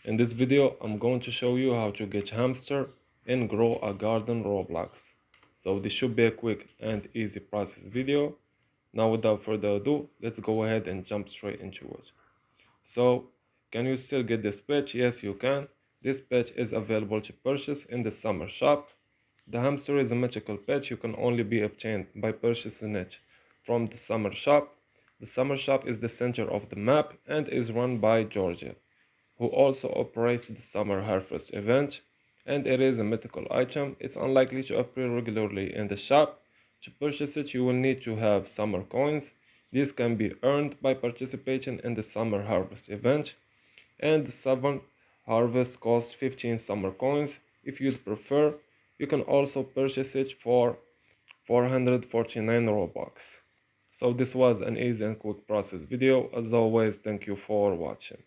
In this video, I'm going to show you how to get Hamster and grow a garden Roblox. So this should be a quick and easy process video. Now without further ado, let's go ahead and jump straight into it. So, can you still get this patch? Yes, you can. This patch is available to purchase in the summer shop. The Hamster is a magical patch you can only be obtained by purchasing it from the summer shop. The summer shop is the center of the map and is run by Georgia, who also operates the summer harvest event, and it is a mythical item. It's unlikely to appear regularly in the shop. To purchase it, you will need to have summer coins. These can be earned by participating in the summer harvest event, and the summer harvest costs 15 summer coins. If you'd prefer, you can also purchase it for 449 Robux. So this was an easy and quick process video. As always, thank you for watching.